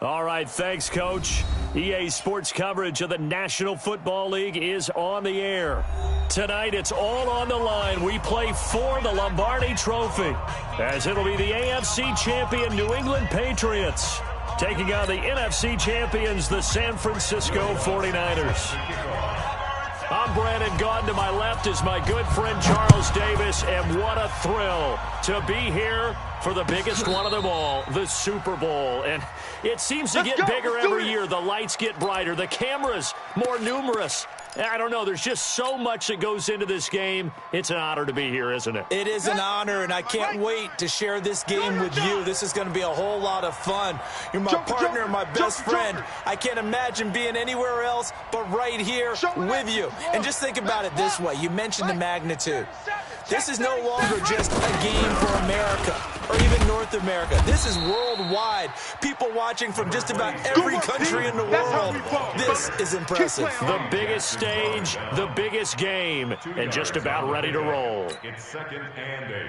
All right, thanks, Coach. EA Sports coverage of the National Football League is on the air. Tonight, it's all on the line. We play for the Lombardi Trophy, as it'll be the AFC champion New England Patriots taking on the NFC champions, the San Francisco 49ers. I'm Brandon Gaudin. To my left is my good friend Charles Davis, and what a thrill to be here for the biggest one of them all, the Super Bowl. And it seems to get bigger every year. The lights get brighter. The cameras more numerous. I don't know. There's just so much that goes into this game. It's an honor to be here, isn't it? It is an honor, and I can't wait to share this game with you. This is going to be a whole lot of fun. You're my partner, my best friend. I can't imagine being anywhere else but right here with you. And just think about it this way. You mentioned the magnitude. This is no longer just a game for America or even North America. This is worldwide. People watching from just about every country in the world. This is impressive. The biggest stage, the biggest game, and just about ready to roll. It's 2nd and 8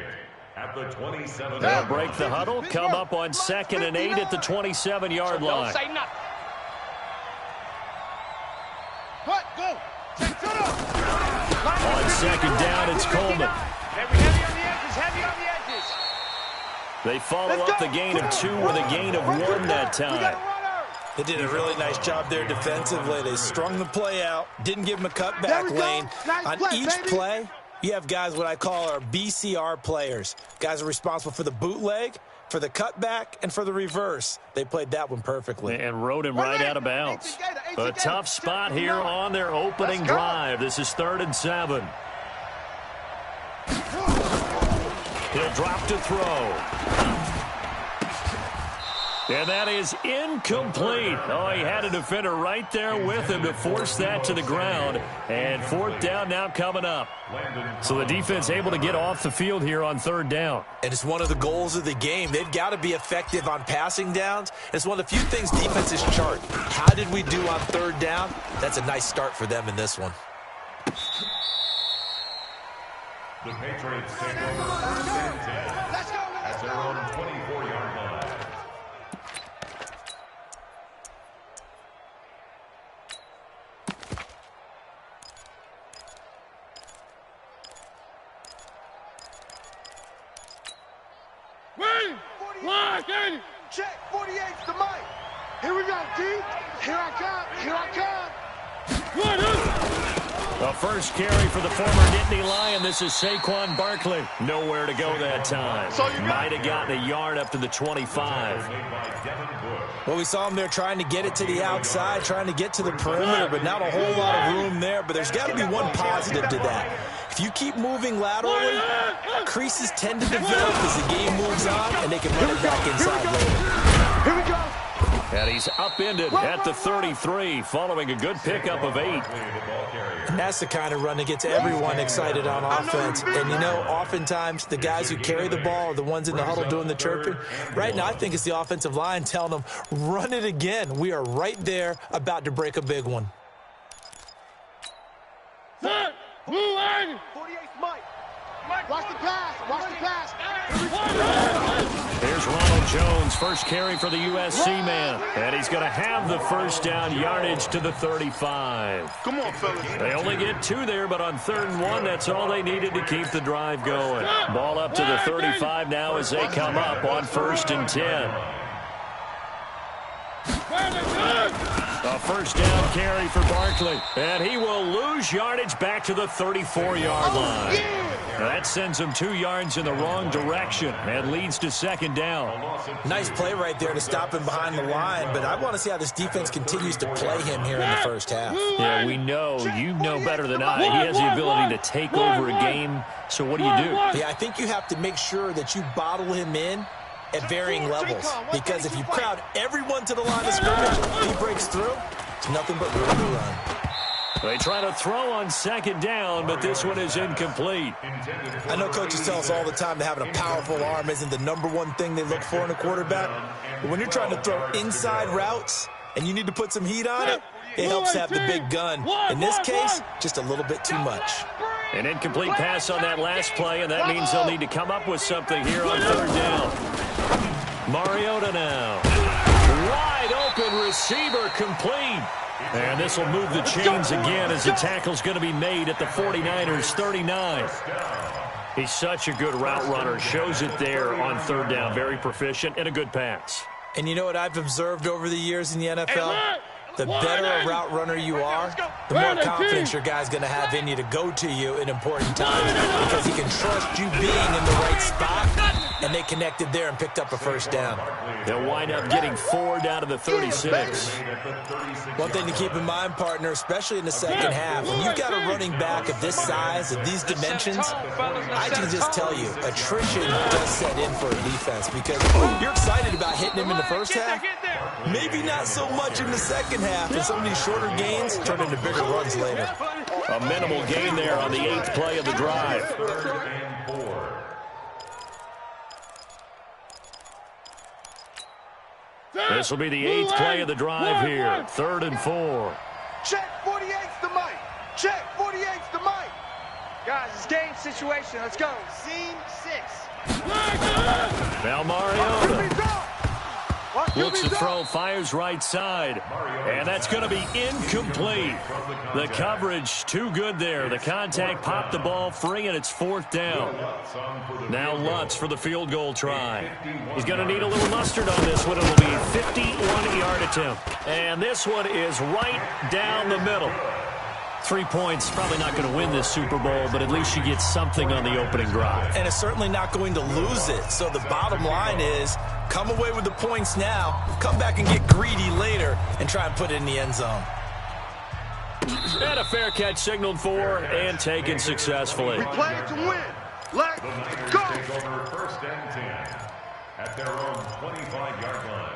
at the 27. They'll break the huddle, come up on 2nd and 8 at the 27-yard line. Don't say nothing. Go. On 2nd down, it's Coleman. Heavy on the edges, heavy on the edges. They follow up the gain of 2 with a gain of 1 that time. They did a really nice job there defensively. They strung the play out, didn't give him a cutback lane. On each play, you have guys what I call our BCR players. Guys are responsible for the bootleg, for the cutback, and for the reverse. They played that one perfectly. And rode him right out of bounds. A tough spot here on their opening drive. This is 3rd and 7. He'll drop to throw. And that is incomplete. Oh, he had a defender right there with him to force that to the ground. And 4th down now coming up. So the defense able to get off the field here on 3rd down. And it's one of the goals of the game. They've got to be effective on passing downs. It's one of the few things defenses chart. How did we do on 3rd down? That's a nice start for them in this one. The Patriots take over 1st and 10 at their own 24-yard line. Check, 48's the mic. Here we go, D. Here I come. The first carry for the former Nittany Lion. This is Saquon Barkley. Nowhere to go that time. Might have gotten a yard up to the 25. Well, we saw him there trying to get it to the outside, trying to get to the perimeter, but not a whole lot of room there. But there's got to be one positive to that. If you keep moving laterally, creases tend to develop as the game moves on, and they can run it back inside later. Here we go. And he's upended at the 33, following a good pickup of 8. And that's the kind of run that gets everyone excited on offense. And, you know, oftentimes the guys who carry the ball are the ones in the huddle doing the chirping. Right now, I think it's the offensive line telling them, run it again. We are right there about to break a big one. 48's Mike. Watch the pass. Here's Ronald Jones, first carry for the USC man. And he's going to have the first down yardage to the 35. Come on, fellas. They only get 2 there, but on 3rd and 1, that's all they needed to keep the drive going. Ball up to the 35 now as they come up on 1st and 10. A first down carry for Barkley. And he will lose yardage back to the 34-yard line. That sends him 2 yards in the wrong direction and leads to 2nd down. Nice play right there to stop him behind the line, but I want to see how this defense continues to play him here in the first half. Yeah, we know. You know better than I. He has the ability to take over a game. So what do? Yeah, I think you have to make sure that you bottle him in at varying levels, because if you crowd everyone to the line of scrimmage, he breaks through, it's nothing but room to run. They try to throw on 2nd down, but this one is incomplete. I know coaches tell us all the time that having a powerful arm isn't the #1 thing they look for in a quarterback, but when you're trying to throw inside routes and you need to put some heat on it, it helps have the big gun. In this case, just a little bit too much. An incomplete pass on that last play, and that means they'll need to come up with something here on 3rd down. Mariota now. Wide open. receiver complete. And this will move the chains again as the tackle's going to be made at the 49ers 39. He's such a good route runner. Shows it there on third down. Very proficient and a good pass. And you know what I've observed over the years in the NFL? The better a route runner you are, the more confidence your guy's going to have in you to go to you in important times because he can trust you being in the right spot, and they connected there and picked up a first down. They'll wind up getting 4 down to the 36. One thing to keep in mind, partner, especially in the second half, when you've got a running back of this size, of these dimensions, I can just tell you, attrition does set in for a defense because you're excited about hitting him in the first half, maybe not so much in the second half, and some of these shorter gains turn into bigger runs later. A minimal gain there on the 8th play of the drive. This will be the 8th play of the drive here. 3rd and 4. Check 48's the mic. Check 48's the mic. Guys, it's game situation. Let's go. Scene 6. Now Mariota looks to throw, fires right side, and that's going to be incomplete. The coverage too good there. The contact popped the ball free, and it's 4th down. Now Lutz for the field goal try. He's going to need a little mustard on this one. It'll be a 51-yard attempt, and this one is right down the middle. 3 points, probably not going to win this Super Bowl, but at least you get something on the opening drive. And it's certainly not going to lose it. So the bottom line is, come away with the points now, come back and get greedy later, and try and put it in the end zone. And a fair catch signaled for and taken successfully. We play to win. Let's go. Take over 1st and 10 at their own 25-yard line.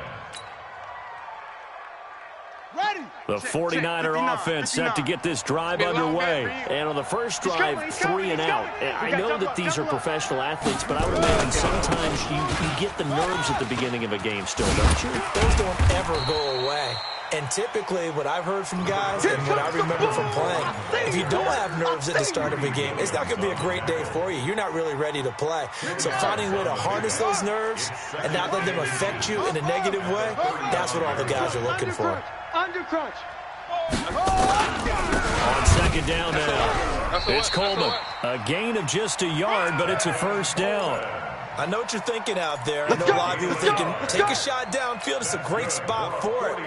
The 49er offense set to get this drive underway. And on the first drive, 3 and out. I know that these are professional athletes, but I would imagine sometimes you get the nerves at the beginning of a game still, don't you? Those don't ever go away. And typically, what I've heard from guys and what I remember from playing, if you don't have nerves at the start of a game, it's not going to be a great day for you. You're not really ready to play. So finding a way to harness those nerves and not let them affect you in a negative way, that's what all the guys are looking for. Under crunch. On 2nd down now, it's Coleman. A gain of just a yard, but it's a 1st down. I know what you're thinking out there. I know a lot of you are thinking, take a shot downfield. It's a great spot for it.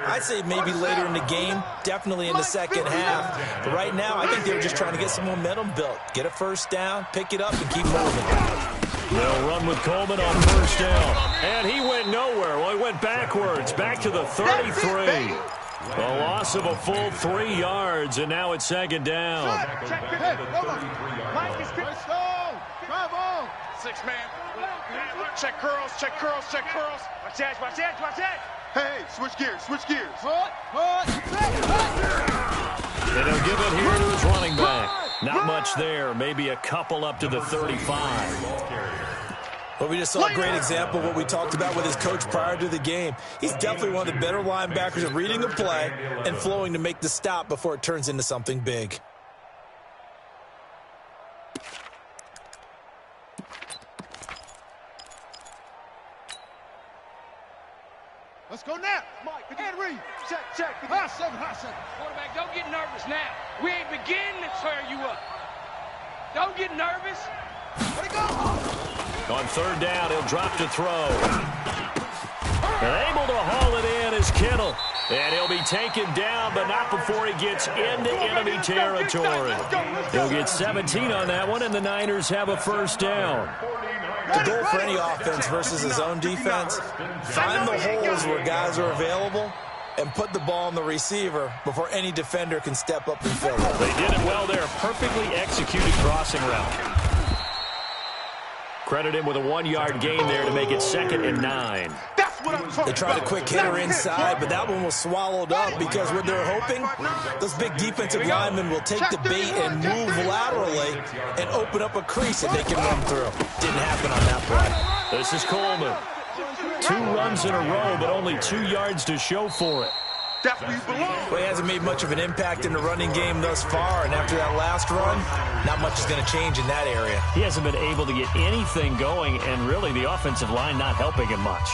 I'd say maybe later in the game, definitely in the second half. But right now, I think they were just trying to get some momentum built. Get a 1st down, pick it up, and keep moving. They'll run with Coleman on 1st down. And he went nowhere. Well, he went backwards, back to the 33. A loss of a full 3 yards, and now it's 2nd down. Bravo. 6 man. Check curls, check curls, check curls. Watch that, watch that, watch that. Hey, switch gears, switch gears. And he'll give it here to his running back. Not much there, maybe a couple up to the 35. Well, we just saw a great example of what we talked about with his coach prior to the game. He's definitely one of the better linebackers at reading a play and flowing to make the stop before it turns into something big. Let's go now. Mike, and read. Check. High seven. Quarterback, don't get nervous now. We ain't beginning to tear you up. Don't get nervous. Where'd he go? On 3rd down, he'll drop to throw. And able to haul it in is Kittle. And he'll be taken down, but not before he gets into enemy territory. He'll get 17 on that one, and the Niners have a 1st down. The goal for any offense versus his own defense, find the holes where guys are available and put the ball on the receiver before any defender can step up and fill it. They did it well there. Perfectly executed crossing route. Credit him with a 1-yard gain there to make it 2nd and 9. They tried a quick hitter inside, but that one was swallowed up because what they're hoping, those big defensive linemen will take the bait and move laterally and open up a crease that they can run through. Didn't happen on that play. This is Coleman. 2 runs in a row, but only 2 yards to show for it. That's where you belong. Well, he hasn't made much of an impact in the running game thus far, and after that last run, not much is going to change in that area. He hasn't been able to get anything going, and really the offensive line not helping him much.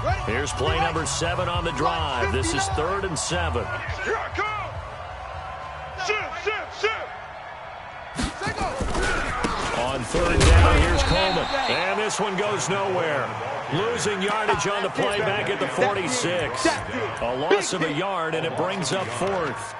Ready? Here's play number 7 on the drive. This is 3rd and 7. Here I come. Shift. On 3rd down, here's Coleman. And this one goes nowhere. Losing yardage on the play back at the 46. A loss of a yard, and it brings up 4th.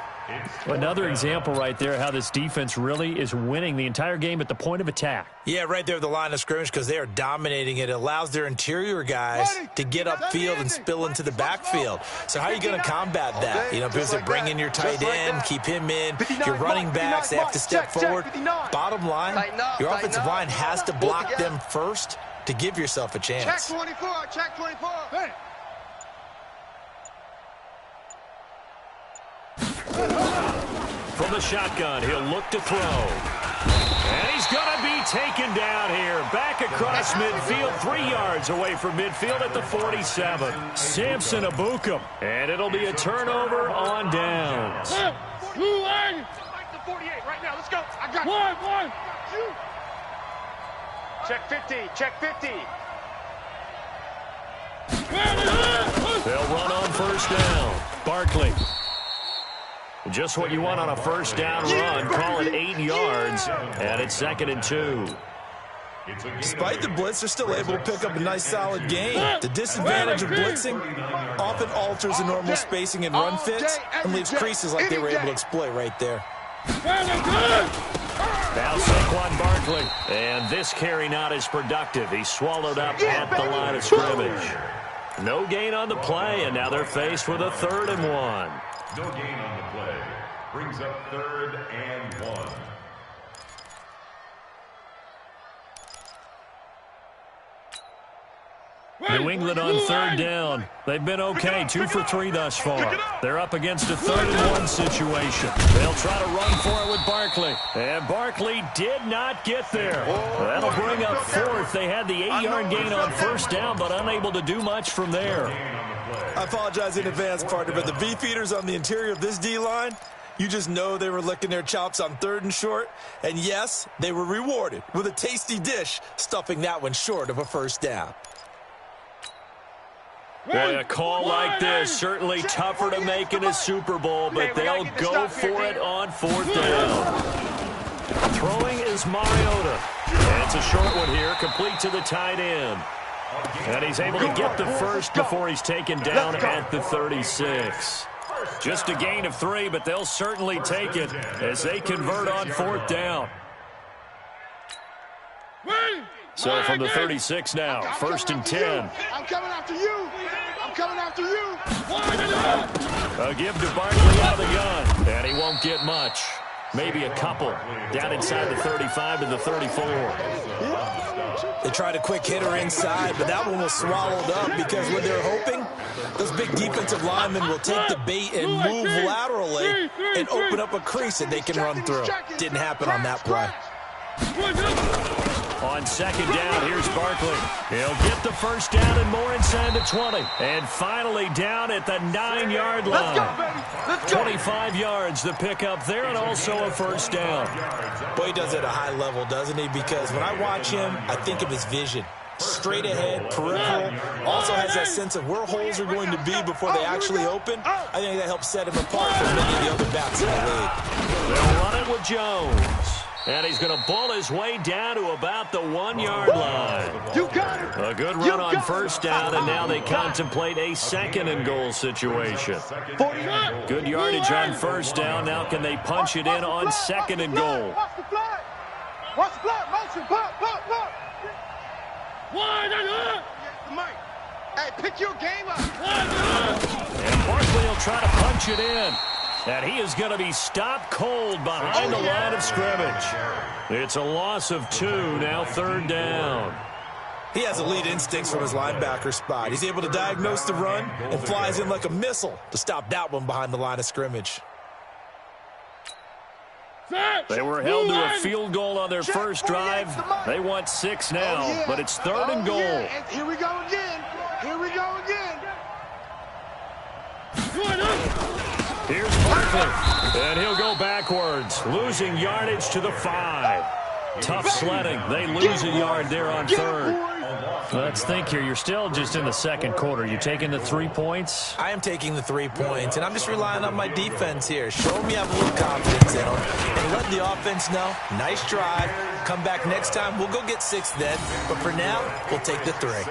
Another example right there how this defense really is winning the entire game at the point of attack. Yeah, right there at the line of scrimmage because they are dominating it. It allows their interior guys to get upfield and spill into the backfield. So how are you going to combat that? Because they bring in your tight end, keep him in. Your running backs, they have to step forward. Bottom line, your offensive line has to block them first to give yourself a chance. Check 24. Hey. From the shotgun, he'll look to throw. And he's going to be taken down here. Back across midfield, 3 yards away from midfield at the 47. Samson Abukum. And it'll be a turnover on downs. The 48 right now. Let's go. I got one. Check 50. They'll run on 1st down. Barkley. Just what you want on a 1st down run. Call it 8 yards, and it's 2nd and 2. Despite the blitz, they're still able to pick up a nice, solid gain. The disadvantage of blitzing often alters the normal spacing and run fits and leaves creases like they were able to exploit right there. Now Saquon Barkley, and this carry not as productive. He's swallowed up at the line of scrimmage. No gain on the play, and now they're faced with a 3rd and 1. No gain on the play. Brings up 3rd and 1. New England on 3rd down. They've been okay, 2 for 3 thus far. They're up against a 3rd and 1 situation. They'll try to run for it with Barkley. And Barkley did not get there. That'll bring up 4th. They had the 8-yard gain on 1st down, but unable to do much from there. I apologize in advance, partner, but the beefeaters on the interior of this D-line, you just know they were licking their chops on 3rd and short. And yes, they were rewarded with a tasty dish, stuffing that one short of a 1st down. Boy, a call like this, certainly tougher to make in a Super Bowl, but they'll go for it on 4th down. Throwing is Mariota. And it's a short one here, complete to the tight end. And he's able to get the first before he's taken down at the 36. Just a gain of 3, but they'll certainly take it as they convert on 4th down. So from the 36 now, 1st and 10. I'm coming after you. A give to Barkley out of the gun, and he won't get much. Maybe a couple. Down inside the 35 to the 34. They tried a quick hitter inside, but that one was swallowed up because what they're hoping, those big defensive linemen will take the bait and move laterally and open up a crease that they can run through. Didn't happen on that play. On 2nd down, here's Barkley. He'll get the 1st down and more inside the 20. And finally down at the 9-yard line. Let's go. 25 yards the pickup there, and also a 1st down. Boy, he does it at a high level, doesn't he? Because when I watch him, I think of his vision. Straight ahead, peripheral. Also has that sense of where holes are going to be before they actually open. I think that helps set him apart from many of the other backs in the league. They'll run it with Jones. And he's going to bull his way down to about the 1-yard line. You got it. A good run on 1st down, and now they contemplate a 2nd and goal situation. Good yardage on 1st down. Now can they punch it in on 2nd and goal? Watch the flag. Motion. Pop. Hey, pick your game up. And Barkley will try to punch it in. And he is going to be stopped cold behind the line of scrimmage. It's a loss of 2, now 3rd down. He has elite instincts from his linebacker spot. He's able to diagnose the run and flies in like a missile to stop that one behind the line of scrimmage. They were held to a field goal on their first drive. They want 6 now, but it's 3rd and goal. And here we go again. Here's Barkley, and he'll go backwards, losing yardage to the 5. Tough sledding. They lose a yard there on 3rd. Let's think here. You're still just in the second quarter. You taking the 3 points? I am taking the 3 points, and I'm just relying on my defense here. Show me I have a little confidence in them, and let the offense know, nice drive. Come back next time. We'll go get 6 then, but for now, we'll take the 3.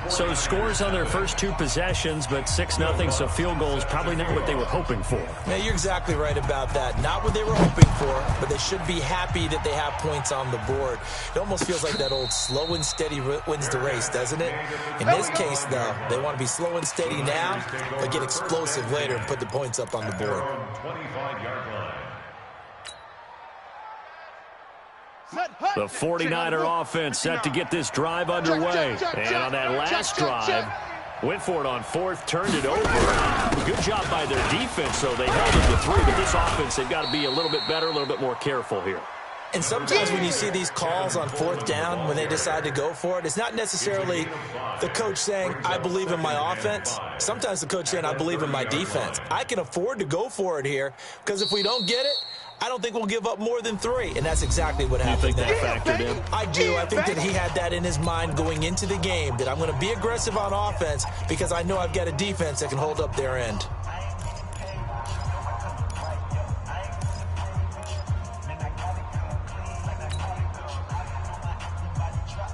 So scores on their first 2 possessions, but 6-0, so field goals probably not what they were hoping for. Yeah, you're exactly right about that. Not what they were hoping for, but they should be happy that they have points on the board. It almost feels like that old slow and steady wins the race, doesn't it? In this case, though, they want to be slow and steady now, but get explosive later and put the points up on the board. 25-yard line. The 49er offense set to get this drive underway. And on that last drive, went for it on 4th, turned it over. Good job by their defense, though. They held it to 3, but this offense, they've got to be a little bit better, a little bit more careful here. And sometimes when you see these calls on 4th down, when they decide to go for it, it's not necessarily the coach saying, I believe in my offense. Sometimes the coach saying, I believe in my defense. I can afford to go for it here, because if we don't get it, I don't think we'll give up more than 3, and that's exactly what happened there. You think that factored in? I do. I think that he had that in his mind going into the game, that I'm going to be aggressive on offense because I know I've got a defense that can hold up their end.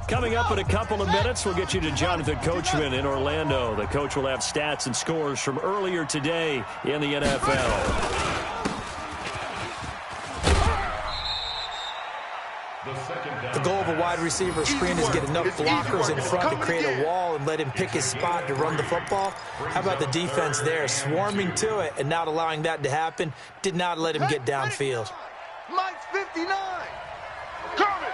Coming up in a couple of minutes, we'll get you to Jonathan Coachman in Orlando. The coach will have stats and scores from earlier today in the NFL. The goal of a wide receiver screen is get enough blockers in front to create a wall and let him pick his spot to run the football. How about the defense there, swarming to it and not allowing that to happen? Did not let him get downfield. Mike's 59. Coming.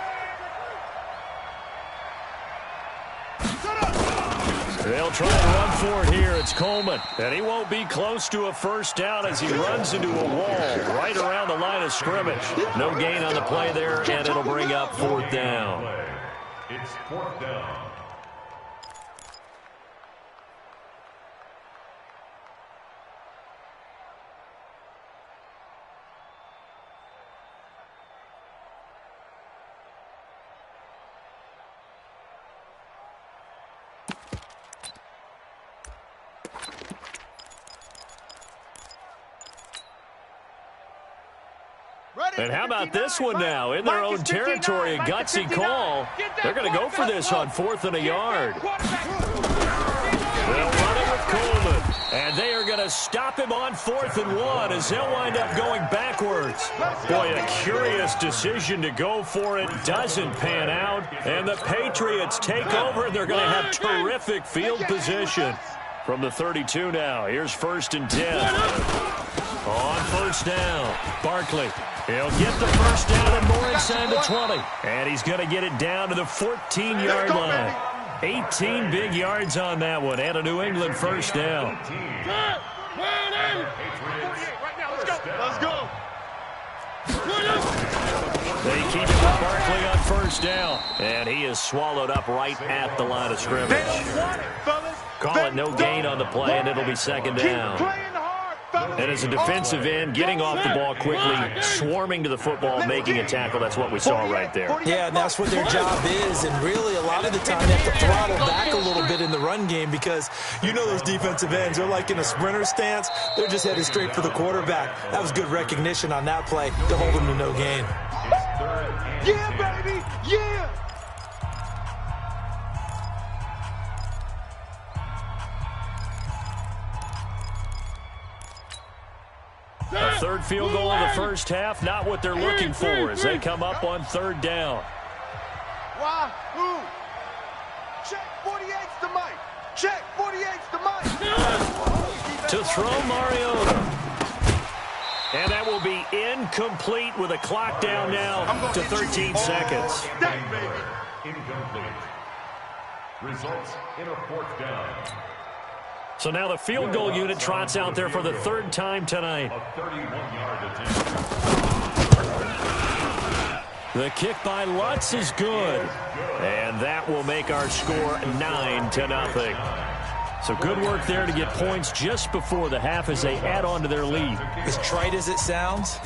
They'll try and run for it here. It's Coleman. And he won't be close to a first down as he runs into a wall right around the line of scrimmage. No gain on the play there, and it'll bring up 4th down. It's 4th down. And how about this one now? In their own territory, a gutsy call. They're going to go for this on 4th and a yard. They'll run it with Coleman. And they are going to stop him on 4th and 1 as they'll wind up going backwards. Boy, a curious decision to go for it. Doesn't pan out. And the Patriots take over. They're going to have terrific field position. From the 32 now, here's 1st and 10. On 1st down, Barkley. He'll get the first down and more inside the 20. And he's going to get it down to the 14-yard line. 18 big yards on that one. And a New England first down. Let's go. They keep it with Barkley on 1st down. And he is swallowed up right at the line of scrimmage. Call it no gain on the play, and it'll be 2nd down. And as a defensive end, getting off the ball quickly, swarming to the football, making a tackle, that's what we saw right there. Yeah, and that's what their job is. And really, a lot of the time, they have to throttle back a little bit in the run game because you know those defensive ends, they're like in a sprinter stance. They're just headed straight for the quarterback. That was good recognition on that play to hold them to no gain. Yeah, baby, yeah. A 3rd field goal in the first half, not what they're looking for as they come up on 3rd down. Wahoo! Check 48's the mic. Check 48's the mic. To throw Mariota. And that will be incomplete with a clock down now to 13 seconds. Incomplete. Results in a 4th down. So now the field goal unit trots out there for the 3rd time tonight. A 31-yard attempt. The kick by Lutz is good. And that will make our score 9-0. So good work there to get points just before the half as they add on to their lead. As trite as it sounds,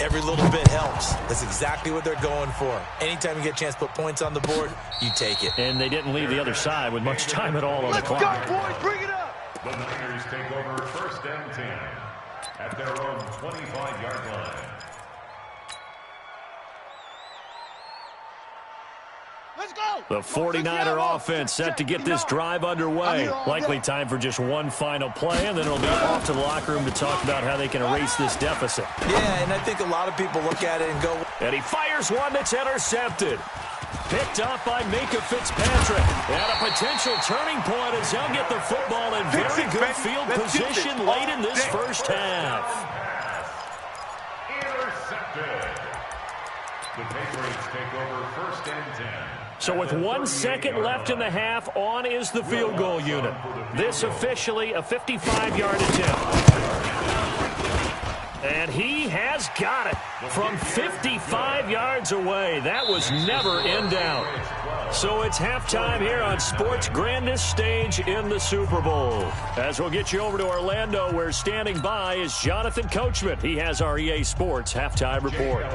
Every little bit helps. That's exactly what they're going for. Anytime you get a chance to put points on the board, you take it. And they didn't leave the other side with much time at all on the clock. Let's go, boys. Bring it up. The Niners take over 1st and 10 at their own 25-yard line. Let's go. The 49er offense set to get this drive underway. Likely time for just one final play, and then it'll be off to the locker room to talk about how they can erase this deficit. Yeah, and I think a lot of people look at it and go... And he fires one that's intercepted. Picked up by Minka Fitzpatrick. And a potential turning point as he'll get the football in very good field position late in this first half. Intercepted. The Patriots take over 1st and 10. So with 1 second left in the half, on is the field goal unit. This officially a 55-yard attempt. And he has got it from 55 yards away. That was never in doubt. So it's halftime here on sports' grandest stage in the Super Bowl. As we'll get you over to Orlando, where standing by is Jonathan Coachman. He has our EA Sports halftime report.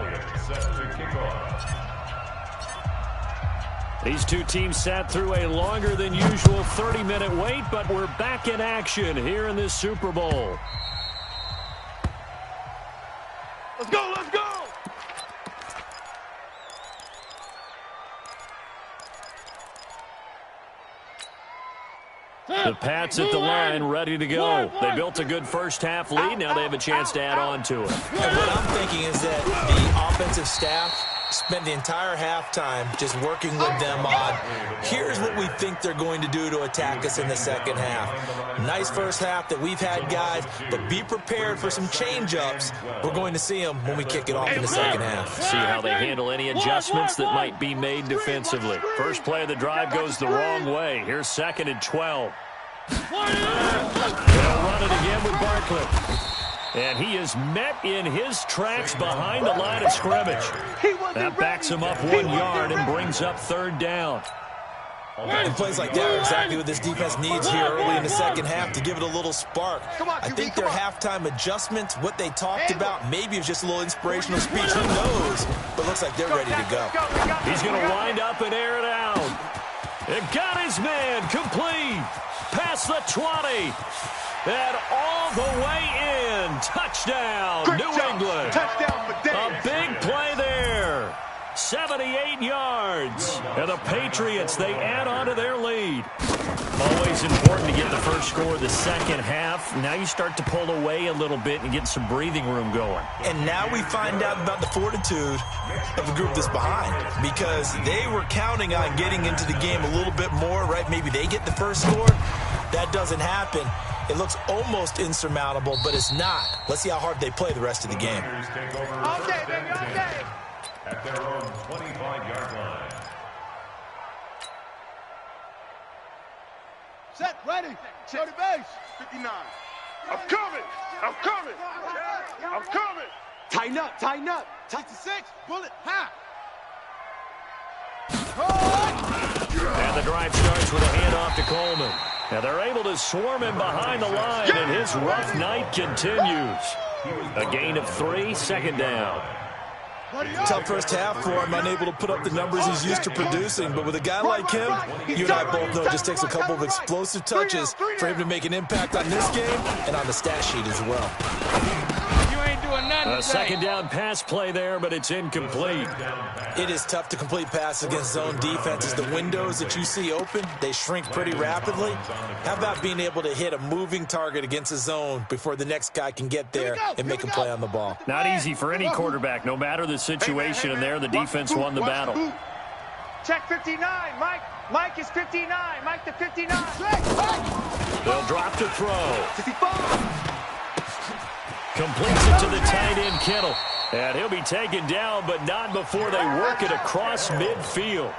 These two teams sat through a longer than usual 30-minute wait, but we're back in action here in this Super Bowl. Let's go. Let's go. The Pats at the line, ready to go. They built a good first half lead. Now they have a chance to add on to it. And what I'm thinking is that the offensive staff spent the entire halftime just working with them on, here's what we think they're going to do to attack us in the second half. Nice first half that we've had, guys, but be prepared for some change-ups. We're going to see them when we kick it off in the second half. See how they handle any adjustments that might be made defensively. First play of the drive goes the wrong way. Here's 2nd and 12. They'll run it again with Barkley. And he is met in his tracks behind the line of scrimmage. That backs him up 1 yard and brings up 3rd down. And plays like that are exactly what this defense needs here early in the second half to give it a little spark. I think their halftime adjustments, what they talked about, maybe it's just a little inspirational speech. Who knows? But looks like they're ready to go. He's going to wind up and air it out. It got his man complete. Past the 20. And all the way in. Touchdown, New England. Touchdown for A big play there. 78 yards. And the Patriots, they add on to their lead. Always important to get the first score of the second half. Now you start to pull away a little bit and get some breathing room going. And now we find out about the fortitude of the group that's behind, because they were counting on getting into the game a little bit more, right? Maybe they get the first score. That doesn't happen. It looks almost insurmountable, but it's not. Let's see how hard they play the rest of the game. All day, baby, all day. At their own 25-yard line. Set, ready. Show the base. 59. I'm coming. I'm coming. I'm coming. Tighten up, tighten up. 66, bullet, half. And the drive starts with a handoff to Coleman. And they're able to swarm him behind the line, and his rough night continues. A gain of 3, 2nd down. Tough first half for him, unable to put up the numbers he's used to producing. But with a guy like him, you and I both know it just takes a couple of explosive touches for him to make an impact on this game and on the stat sheet as well. You ain't doing nothing A today. 2nd down pass play there, but it's incomplete. It is tough to complete passes against zone defenses. The windows that you see open, they shrink pretty rapidly. How about being able to hit a moving target against a zone before the next guy can get there and make a play on the ball? Not easy for any quarterback, no matter the situation, and there the defense won the battle. Check 59, Mike. Mike is 59. Mike to 59. They'll drop to throw. 55. Completes it to the tight end, Kittle. And he'll be taken down, but not before they work it across midfield.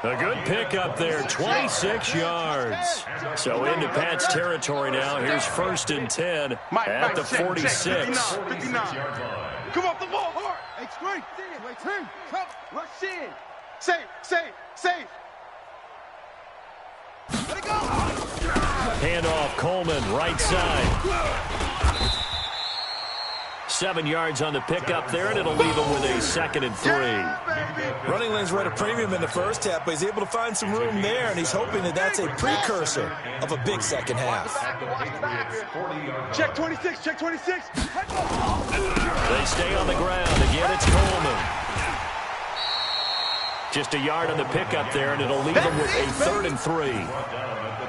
A good pickup there, 26 yards. So into Pat's territory now. Here's 1st and 10 at the 46. 59. Come off the ball hard. X3. X3. Come. Rush in. Safe, safe, safe. Let it go. Handoff, Coleman, right side. 7 yards on the pickup there, and it'll leave him with a 2nd and 3. Running lanes were at a premium in the first half, but he's able to find some room there, and he's hoping that that's a precursor of a big second half. Check 26, check 26. They stay on the ground. Again, it's Coleman. Just a yard on the pickup there, and it'll leave him with a 3rd and 3.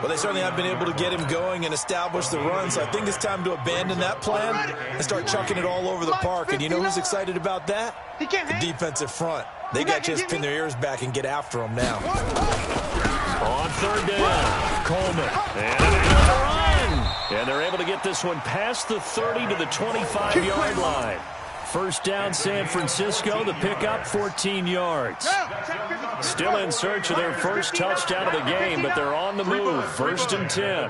Well, they certainly have been able to get him going and establish the run, so I think it's time to abandon that plan and start chucking it all over the park. And you know who's excited about that? The defensive front. They got to just pin their ears back and get after him now. On 3rd down, Coleman. And another run. And they're able to get this one past the 30 to the 25-yard line. 1st down, San Francisco. The pickup, 14 yards. Still in search of their first touchdown of the game, but they're on the move. 1st and 10.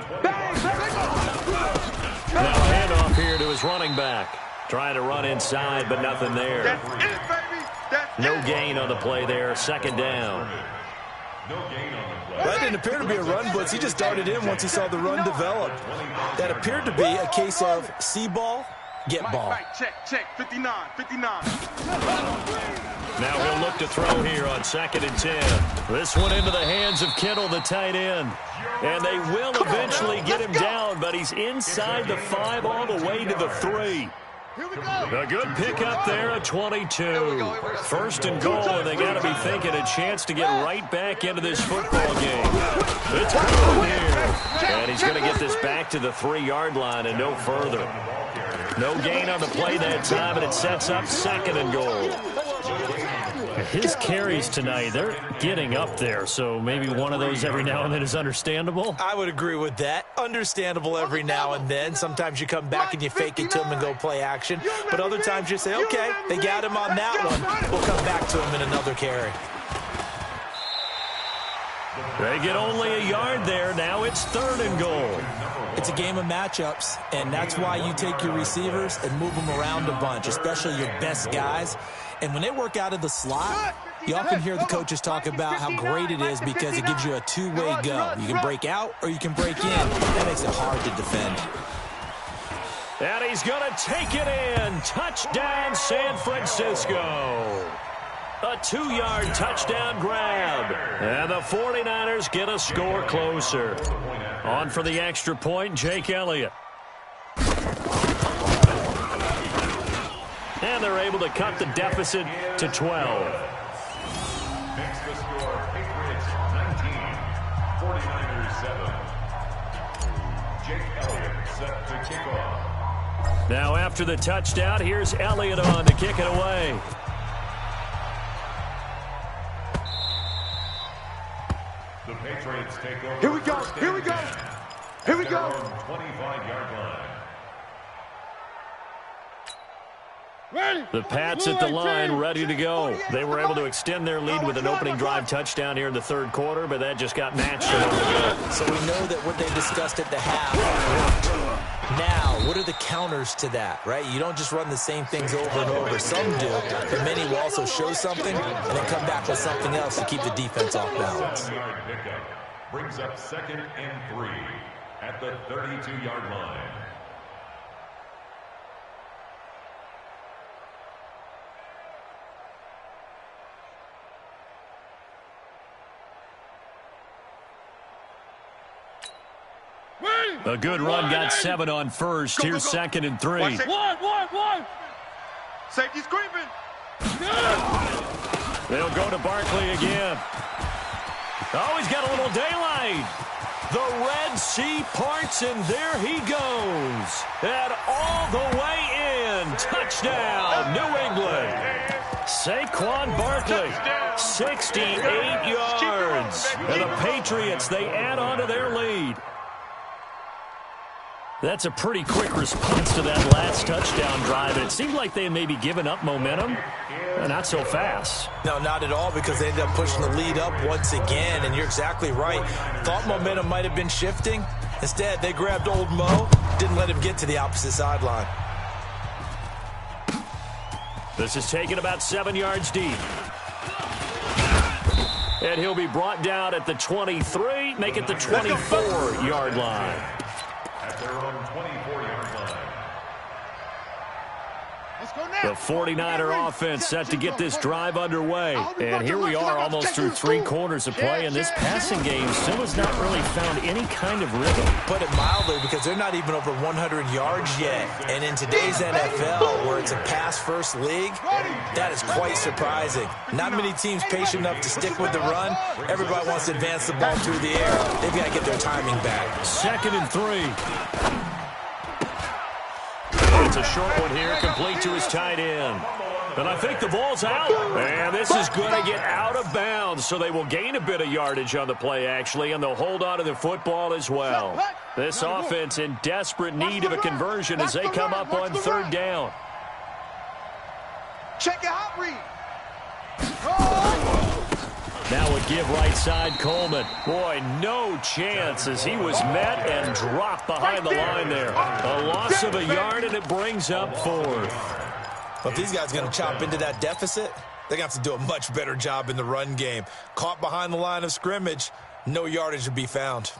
Now handoff here to his running back. Trying to run inside, but nothing there. No gain on the play there. 2nd down. That didn't appear to be a run blitz. He just darted in once he saw the run develop. That appeared to be a case of see ball, get ball. Check, 59. Now he'll look to throw here on 2nd and 10. This one into the hands of Kittle, the tight end. And they will eventually get him down, but he's inside the 5 all the way to the 3. A good pickup there at 22. 1st and goal, and they got to be thinking a chance to get right back into this football game. It's good here. And he's going to get this back to the 3-yard line and no further. No gain on the play that time, and it sets up 2nd and goal. His carries tonight, they're getting up there, so maybe one of those every now and then is understandable. I would agree with that. Understandable every now and then. Sometimes you come back and you fake it to him and go play action. But other times you say, okay, they got him on that one. We'll come back to him in another carry. They get only a yard there. Now it's 3rd and goal. It's a game of matchups, and that's why you take your receivers and move them around a bunch, especially your best guys. And when they work out of the slot, you often hear the coaches talk about how great it is because it gives you a two-way go. You can break out or you can break in. That makes it hard to defend. And he's going to take it in. Touchdown, San Francisco. A 2-yard touchdown grab. And the 49ers get a score closer. On for the extra point, Jake Elliott. And they're able to cut the deficit to 12. Makes the score Patriots 19, 49ers 7. Jake Elliott set to kick off. Now after the touchdown, here's Elliott on to kick it away. The Patriots take over. Here we go. 25-yard line. The Pats at the line, ready to go. They were able to extend their lead with an opening drive touchdown here in the 3rd quarter, but that just got matched along the way. So we know that what they discussed at the half worked. Now, what are the counters to that, right? You don't just run the same things over and over. Some do, but many will also show something and then come back with something else to keep the defense off balance. Pickup brings up 2nd and 3 at the 32-yard line. A good run, got 7 on first. Here's 2nd and 3. One. Safety's creeping. They'll go to Barkley again. Oh, he's got a little daylight. The Red Sea parts, and there he goes. And all the way in. Touchdown, New England. Saquon Barkley, 68 yards. And the Patriots, they add on to their lead. That's a pretty quick response to that last touchdown drive. And it seemed like they had maybe given up momentum. Not so fast. No, not at all, because they ended up pushing the lead up once again. And you're exactly right. Thought momentum might have been shifting. Instead, they grabbed old Mo, didn't let him get to the opposite sideline. This is taken about 7 yards deep. And he'll be brought down at the 23, make it the 24-yard line. At their own 24-yard line. The 49er offense set to get this drive underway. And here we are almost through 3 quarters of play, and this passing game still has not really found any kind of rhythm. Put it mildly, because they're not even over 100 yards yet. And in today's NFL, where it's a pass-first league, that is quite surprising. Not many teams patient enough to stick with the run. Everybody wants to advance the ball through the air. They've got to get their timing back. 2nd and 3. It's a short one here, complete to his tight end. And I think the ball's out. And this is going to get out of bounds, so they will gain a bit of yardage on the play, actually, and they'll hold on to the football as well. This offense in desperate need of a conversion as they come up on 3rd down. Check your hot read. Now would give right side Coleman. Boy, no chance as he was met and dropped behind the line there. A loss of a yard, and it brings up 4th. Well, if these guys are going to chop into that deficit, they're going to have to do a much better job in the run game. Caught behind the line of scrimmage, no yardage to be found.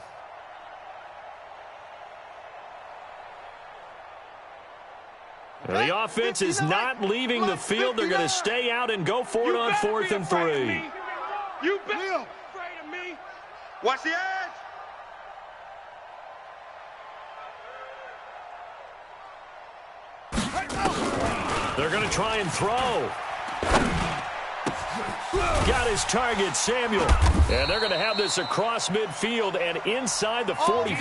The offense is not leaving the field. They're going to stay out and go for it on 4th and 3. You better be afraid of me. Watch the edge. They're going to try and throw. Got his target, Samuel. And they're going to have this across midfield and inside the 45.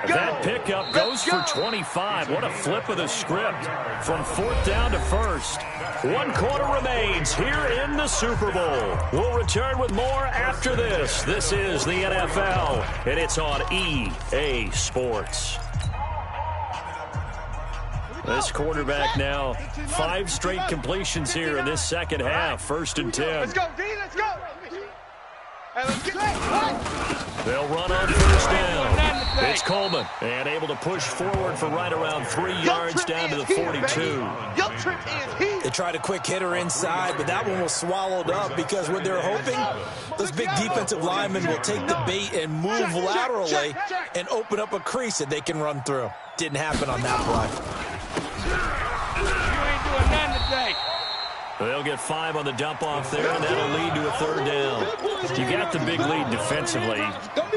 That pickup goes for 25. What a flip of the script from 4th down to 1st. 1 quarter remains here in the Super Bowl. We'll return with more after this. This is the NFL, and it's on EA Sports. This quarterback now, 5 straight completions here in this second half. 1st and 10. Let's go, D, let's go. Hey, let's get that. They'll run on 1st down. It's Coleman, and able to push forward for right around 3 yards down to the 42. They tried a quick hitter inside, but that one was swallowed up because what they're hoping, those big defensive linemen will take the bait and move laterally and open up a crease that they can run through. Didn't happen on that play. You ain't doing nothing today. They'll get 5 on the dump-off there, and that'll lead to a 3rd down. You got the big lead defensively,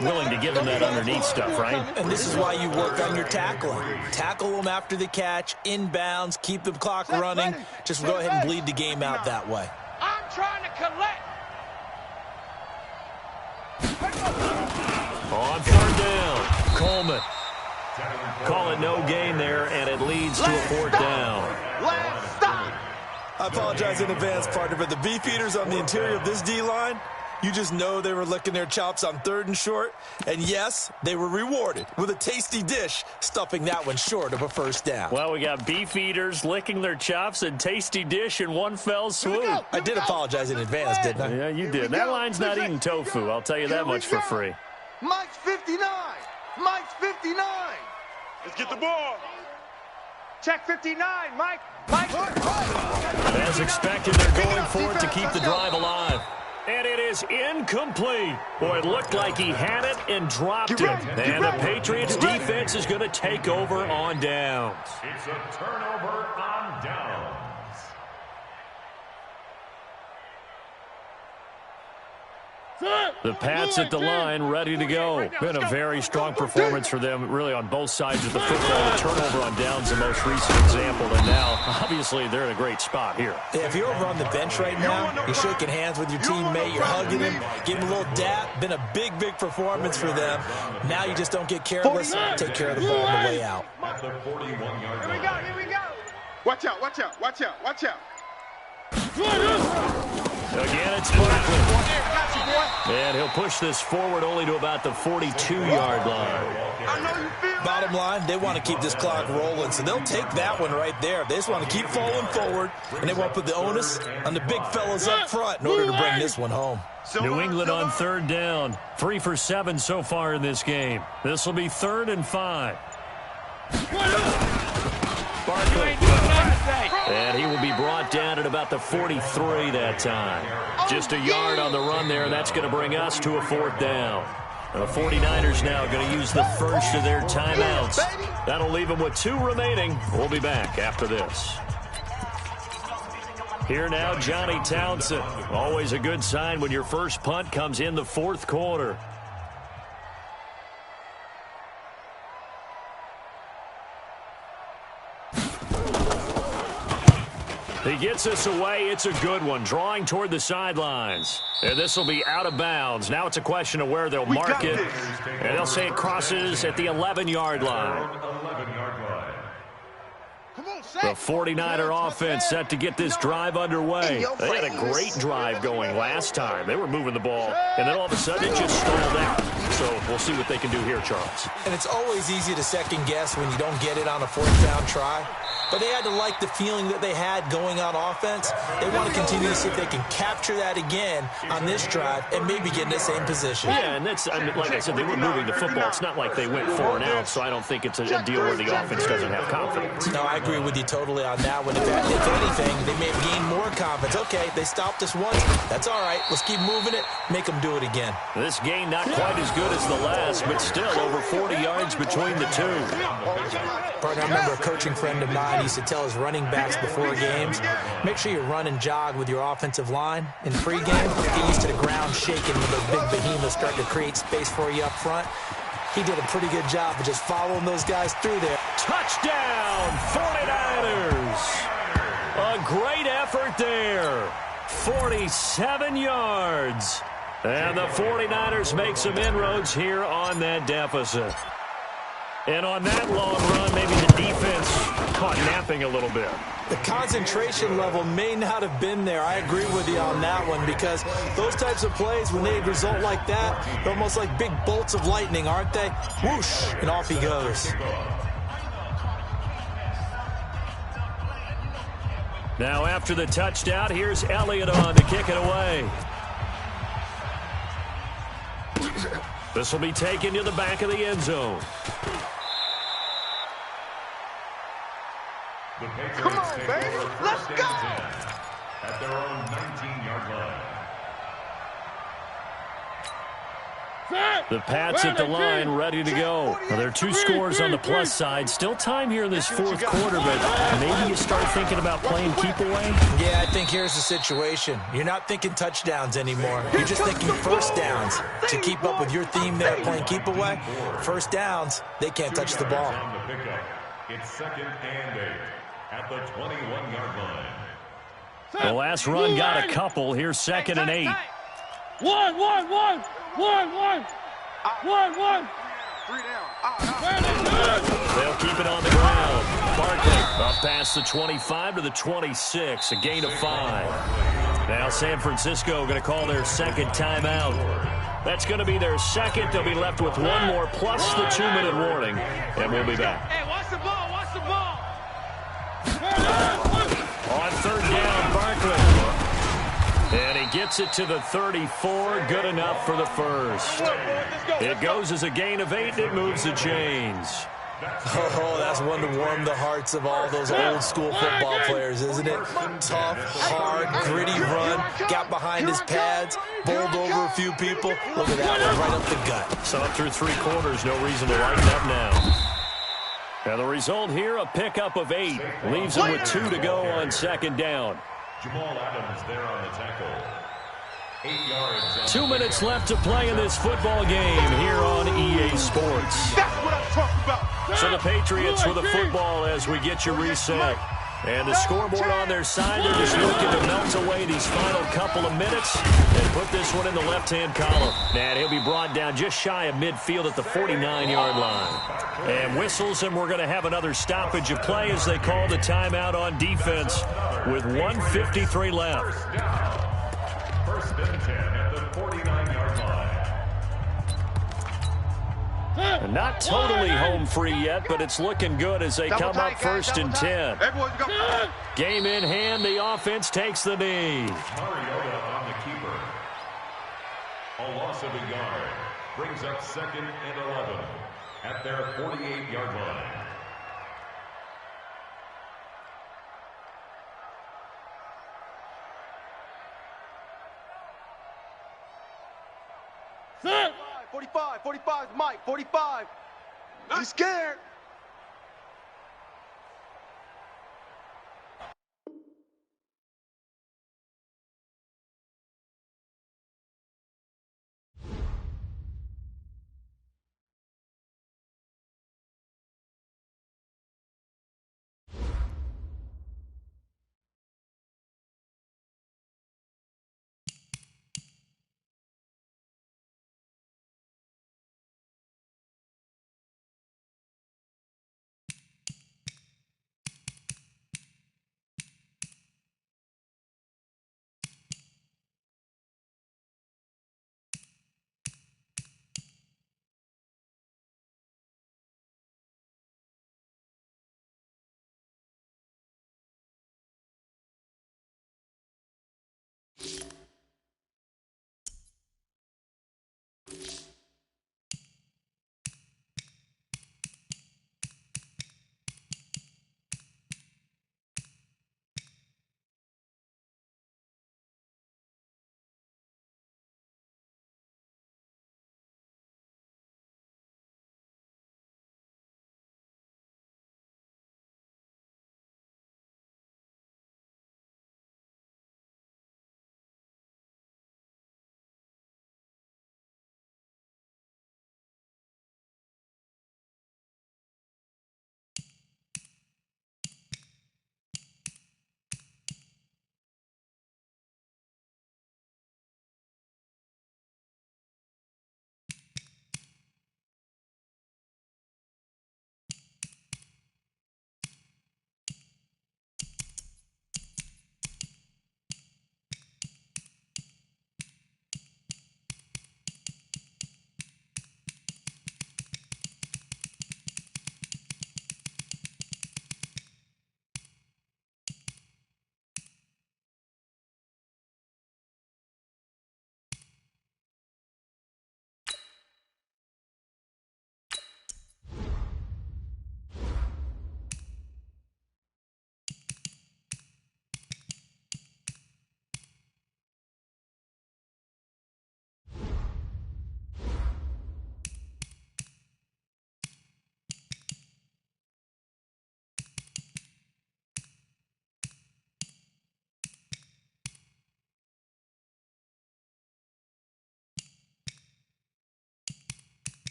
willing to give them that underneath stuff, right? And this is why you work on your tackling. Tackle them after the catch, inbounds, keep the clock running. Just go ahead and bleed the game out that way. I'm trying to collect. On 3rd down, Coleman. Call it no gain there, and it leads to a 4th down. I apologize in advance, partner, but the beefeaters on the interior of this D-line, you just know they were licking their chops on 3rd and short. And yes, they were rewarded with a tasty dish, stuffing that one short of a 1st down. Well, we got beefeaters licking their chops and tasty dish in one fell swoop. I did apologize in advance, didn't I? Yeah, you did. That line's not eating tofu, I'll tell you that much for free. Mike's 59. Mike's 59. Let's get the ball. Check 59, Mike. Mike. As expected, they're going for it to keep the drive alive. And it is incomplete. Boy, it looked like he had it and dropped it. And the Patriots defense is going to take over on downs. It's a turnover on downs. The Pats at the line, ready to go. Been a very strong performance for them, really, on both sides of the football. The turnover on downs, the most recent example. And now, obviously, they're in a great spot here. Yeah, if you're over on the bench right now, you're shaking hands with your teammate, you're hugging him, giving him a little dap. Been a big, big performance for them. Now you just don't get careless. Take care of the ball on the way out. At the 41-yard line. Here we go. Watch out, watch out, watch out, watch out. Again, it's Barkley. And he'll push this forward only to about the 42-yard line. Bottom line, they want to keep this clock rolling, so they'll take that one right there. They just want to keep falling forward, and they want to put the onus on the big fellas up front in order to bring this one home. New England on 3rd down. 3 for 7 so far in this game. This will be 3rd and 5. Barkley. And he will be brought down at about the 43 that time. Just a yard on the run there. That's going to bring us to a 4th down. The 49ers now going to use the first of their timeouts. That'll leave them with 2 remaining. We'll be back after this. Here now, Johnny Townsend. Always a good sign when your first punt comes in the fourth quarter. He gets this away. It's a good one. Drawing toward the sidelines. And this will be out of bounds. Now it's a question of where they'll mark it. And they'll say it crosses at the 11-yard line. The 49er offense set to get this drive underway. They had a great drive going last time. They were moving the ball, and then all of a sudden it just stalled out. So we'll see what they can do here, Charles. And it's always easy to second guess when you don't get it on a fourth down try. But they had to like the feeling that they had going on offense. They want to continue to see if they can capture that again on this drive and maybe get in the same position. Yeah, and that's, I mean, like I said, they were moving the football. It's not like they went 4 and out, so I don't think it's a deal where the offense doesn't have confidence. No, I agree with you totally on that one. If anything, they may have gained more confidence. Okay, they stopped us once. That's all right. Let's keep moving it. Make them do it again. This game not quite as good as the last, but still over 40 yards between the two. Partner, I remember a coaching friend of mine used to tell his running backs before games, make sure you run and jog with your offensive line in pregame. Get used to the ground shaking when those big behemoths start to create space for you up front. He did a pretty good job of just following those guys through there. Touchdown, 49ers. A great effort there. 47 yards. And the 49ers make some inroads here on that deficit. And on that long run, maybe the defense caught napping a little bit. The concentration level may not have been there. I agree with you on that one because those types of plays, when they result like that, they're almost like big bolts of lightning, aren't they? Whoosh, and off he goes. Now after the touchdown, here's Elliott on to kick it away. This will be taken to the back of the end zone. Come on, baby. Let's go. At their own 19-yard line. The Pats at the line, ready to go. Now, there are 2 scores on the plus side. Still time here in this fourth quarter, but maybe you start thinking about playing keep away? Yeah, I think here's the situation. You're not thinking touchdowns anymore. You're just thinking first downs. To keep up with your theme there, playing keep away, first downs, they can't touch the ball. It's 2nd and 8 at the 21-yard line. The last run got a couple. Here's 2nd and 8. 1. 3 down. They'll keep it on the ground. Barkley up past the 25 to the 26, a gain of 5. Now San Francisco going to call their second timeout. That's going to be their second. They'll be left with 1 more plus the 2-minute warning, and we'll be back. Hey, watch the ball. Watch the ball. On 3rd down, Barkley. And he gets it to the 34. Good enough for the first. It goes as a gain of 8. It moves the chains. Oh, that's one to warm the hearts of all those old school football players, isn't it? Tough, hard, gritty run. Got behind his pads. Bowled over a few people. Look at that one, right up the gut. So up through 3 quarters, no reason to lighten up now. Now the result here, a pickup of 8. Leaves them with 2 to go on 2nd down. Jamal Adams there on the tackle. 8 yards. 2 minutes left to play in this football game here on EA Sports. That's what I'm talking about. So the Patriots with a football as we get you reset. And the scoreboard on their side, they're just looking to melt away these final couple of minutes and put this one in the left-hand column. And he'll be brought down just shy of midfield at the 49-yard line. And whistles, and we're going to have another stoppage of play as they call the timeout on defense with 1:53 left. 1st and 10 at the 49-yard line. And not totally home free yet, but it's looking good as they come up 1st and 10. Game in hand, the offense takes the knee. Mariota on the keeper. A loss of a yard brings up 2nd and 11 at their 48-yard line. Set. 45, Mike, 45. He's scared.